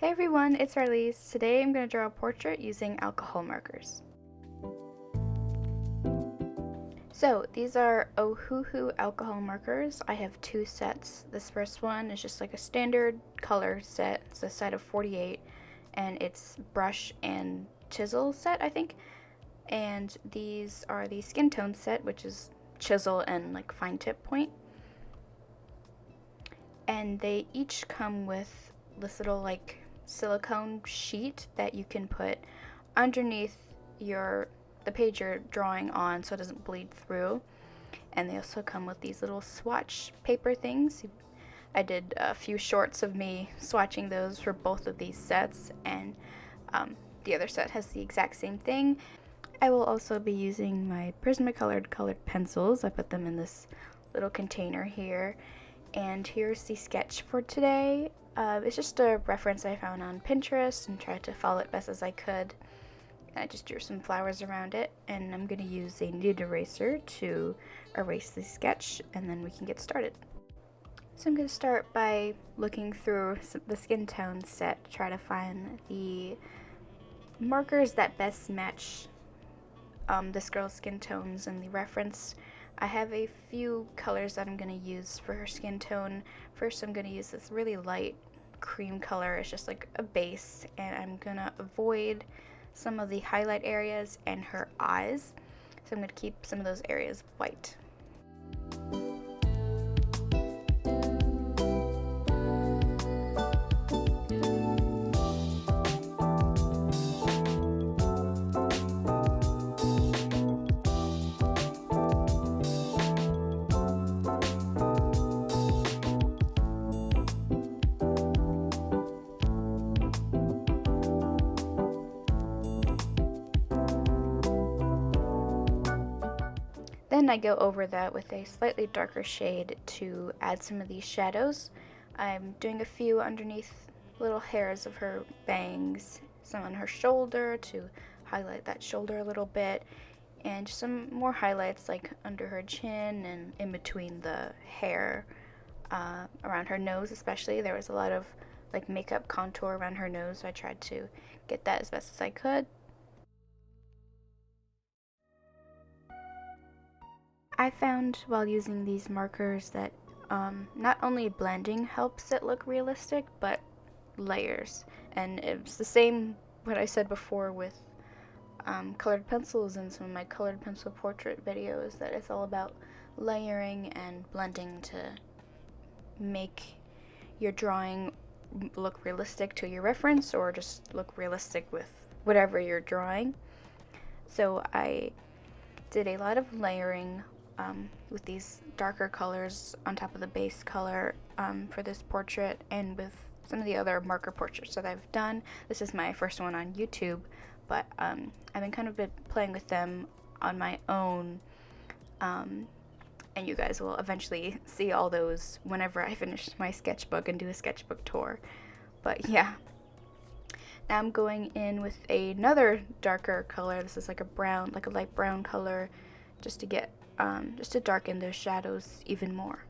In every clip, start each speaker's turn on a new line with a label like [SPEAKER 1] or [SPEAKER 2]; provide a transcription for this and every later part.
[SPEAKER 1] Hey everyone, it's Arlise. Today I'm going to draw a portrait using alcohol markers. So these are Ohuhu alcohol markers. I have two sets. This first one is just like a standard color set. It's a set of 48 and it's brush and chisel set, I think. And these are the skin tone set, which is chisel and like fine tip point. And they each come with this little like silicone sheet that you can put underneath the page you're drawing on so it doesn't bleed through. And they also come with these little swatch paper things. I did a few shorts of me swatching those for both of these sets, and the other set has the exact same thing. I will also be using my Prismacolored colored pencils. I put them in this little container here. And here's the sketch for today. It's just a reference I found on Pinterest and tried to follow it best as I could. I just drew some flowers around it, and I'm going to use a knead eraser to erase the sketch, and then we can get started. So I'm going to start by looking through the skin tone set to try to find the markers that best match this girl's skin tones and the reference. I have a few colors that I'm going to use for her skin tone. First, I'm going to use this really light cream color. It's just like a base, and I'm going to avoid some of the highlight areas and her eyes. So I'm going to keep some of those areas white. Then I go over that with a slightly darker shade to add some of these shadows. I'm doing a few underneath little hairs of her bangs, some on her shoulder to highlight that shoulder a little bit, and some more highlights like under her chin and in between the hair, around her nose especially. There was a lot of like makeup contour around her nose, so I tried to get that as best as I could. I found while using these markers that not only blending helps it look realistic, but layers. And it's the same what I said before with colored pencils and some of my colored pencil portrait videos, that it's all about layering and blending to make your drawing look realistic to your reference, or just look realistic with whatever you're drawing. So I did a lot of layering with these darker colors on top of the base color for this portrait, and with some of the other marker portraits that I've done. This is my first one on YouTube, but I've been kind of playing with them on my own, and you guys will eventually see all those whenever I finish my sketchbook and do a sketchbook tour. But yeah, now I'm going in with another darker color. This is like a brown, like a light brown color, just to get just to darken those shadows even more.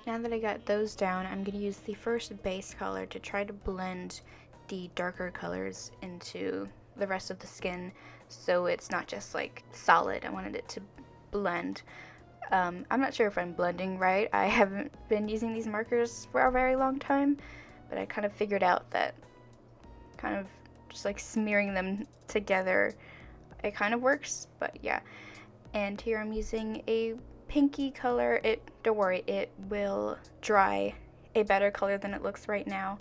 [SPEAKER 1] Now that I got those down, I'm going to use the first base color to try to blend the darker colors into the rest of the skin, so it's not just like solid. I wanted it to blend. I'm not sure if I'm blending right. I haven't been using these markers for a very long time, but I kind of figured out that kind of just like smearing them together, it kind of works. But yeah, and here I'm using a pinky color. Don't worry, it will dry a better color than it looks right now.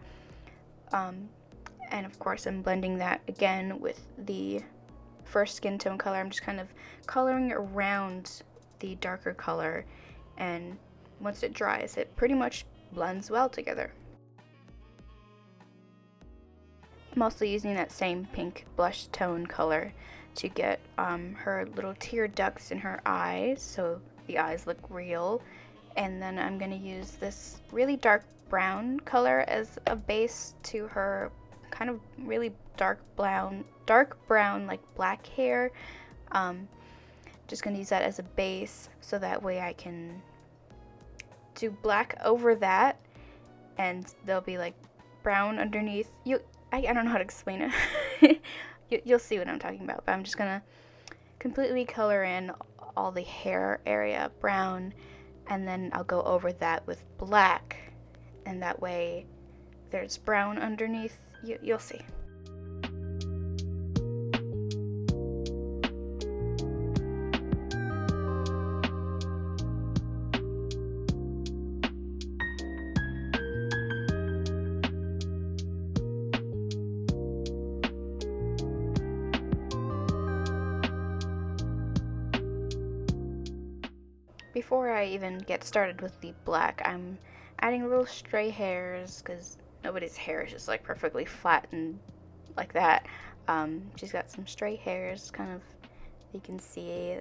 [SPEAKER 1] And of course I'm blending that again with the first skin tone color. I'm just kind of coloring around the darker color, and once it dries, it pretty much blends well together. I'm also using that same pink blush tone color to get her little tear ducts in her eyes, so the eyes look real. And then I'm going to use this really dark brown color as a base to her kind of really dark brown like black hair. Just gonna use that as a base so that way I can do black over that, and there'll be like brown underneath. I don't know how to explain it. You'll see what I'm talking about, but I'm just gonna completely color in all the hair area brown, and then I'll go over that with black, and that way there's brown underneath. You'll see. Before I even get started with the black, I'm adding little stray hairs because nobody's hair is just like perfectly flat and like that. She's got some stray hairs, kind of, you can see.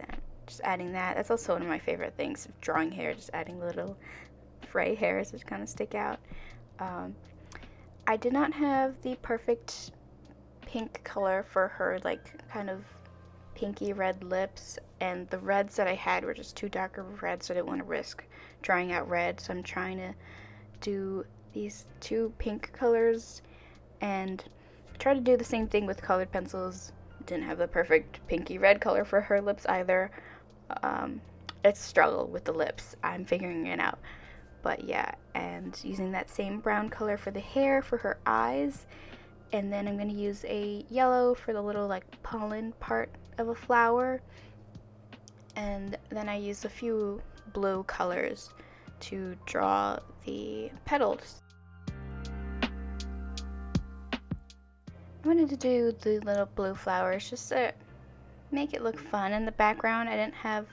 [SPEAKER 1] Just adding that. That's also one of my favorite things of drawing hair, just adding little fray hairs which kind of stick out. I did not have the perfect pink color for her, like kind of pinky red lips, and the reds that I had were just too dark of reds, so I didn't want to risk drawing out red, so I'm trying to do these two pink colors and try to do the same thing with colored pencils. Didn't have the perfect pinky red color for her lips either. It's a struggle with the lips. I'm figuring it out. But yeah, and using that same brown color for the hair for her eyes, and then I'm going to use a yellow for the little like pollen part of a flower, and then I use a few blue colors to draw the petals. I wanted to do the little blue flowers just to make it look fun in the background. I didn't have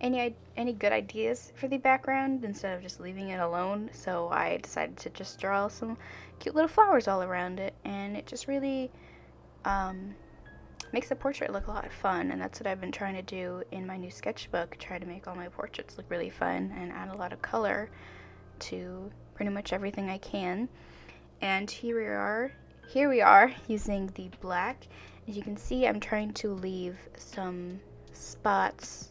[SPEAKER 1] any good ideas for the background instead of just leaving it alone, so I decided to just draw some cute little flowers all around it, and it just really makes the portrait look a lot of fun, and that's what I've been trying to do in my new sketchbook, try to make all my portraits look really fun and add a lot of color to pretty much everything I can. And here we are using the black. As you can see, I'm trying to leave some spots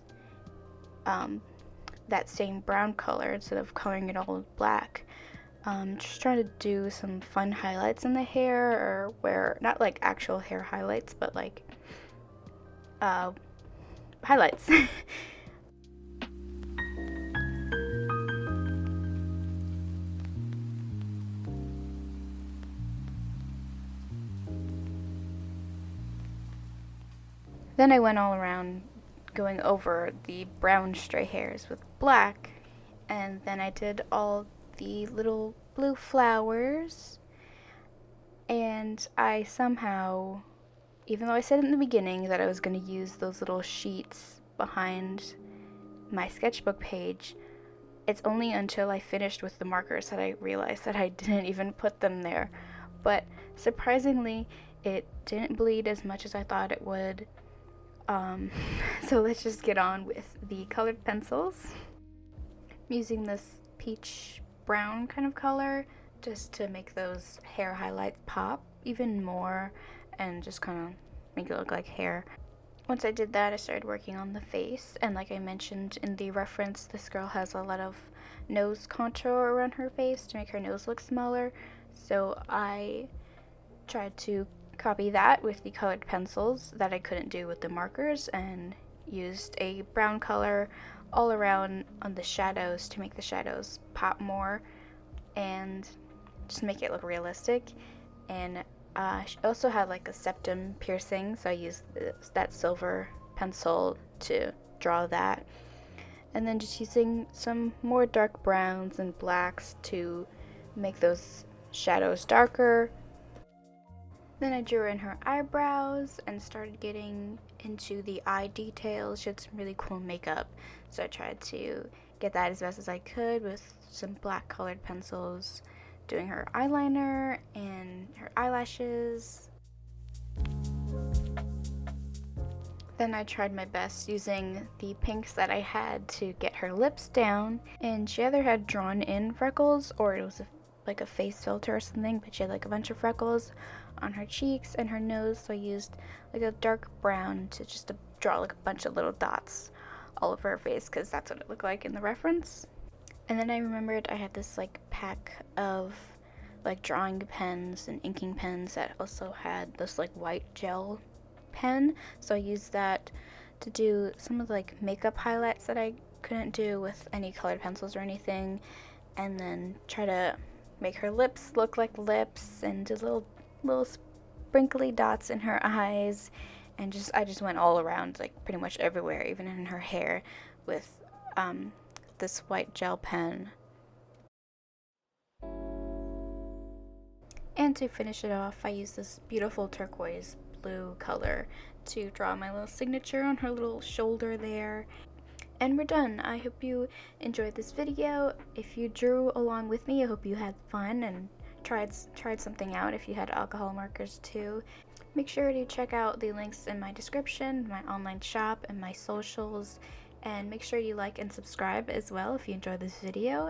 [SPEAKER 1] that same brown color instead of coloring it all black. Just trying to do some fun highlights in the hair, or where, not like actual hair highlights, but like highlights. Then I went all around going over the brown stray hairs with black, and then I did all the little blue flowers, and I somehow, even though I said in the beginning that I was going to use those little sheets behind my sketchbook page, it's only until I finished with the markers that I realized that I didn't even put them there. But surprisingly, it didn't bleed as much as I thought it would. So let's just get on with the colored pencils. I'm using this peach brown kind of color just to make those hair highlights pop even more and just kind of make it look like hair. Once I did that, I started working on the face, and like I mentioned in the reference, this girl has a lot of nose contour around her face to make her nose look smaller, so I tried to copy that with the colored pencils that I couldn't do with the markers, and used a brown color all around on the shadows to make the shadows pop more and just make it look realistic. And she also had like a septum piercing, so I used that silver pencil to draw that, and then just using some more dark browns and blacks to make those shadows darker. Then I drew in her eyebrows and started getting into the eye details. She had some really cool makeup, so I tried to get that as best as I could with some black colored pencils, doing her eyeliner and her eyelashes. Then I tried my best using the pinks that I had to get her lips down, and she either had drawn in freckles or it was like a face filter or something, but she had like a bunch of freckles on her cheeks and her nose, so I used like a dark brown to just to draw like a bunch of little dots all over her face, because that's what it looked like in the reference. And then I remembered I had this like pack of like drawing pens and inking pens that also had this like white gel pen, so I used that to do some of the like makeup highlights that I couldn't do with any colored pencils or anything, and then try to make her lips look like lips and do little sprinkly dots in her eyes, and I just went all around like pretty much everywhere, even in her hair, with this white gel pen. And to finish it off, I used this beautiful turquoise blue color to draw my little signature on her little shoulder there. And we're done. I hope you enjoyed this video. If you drew along with me, I hope you had fun and tried something out if you had alcohol markers too. Make sure to check out the links in my description, my online shop, and my socials. And make sure you like and subscribe as well if you enjoyed this video.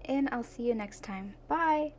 [SPEAKER 1] And I'll see you next time. Bye!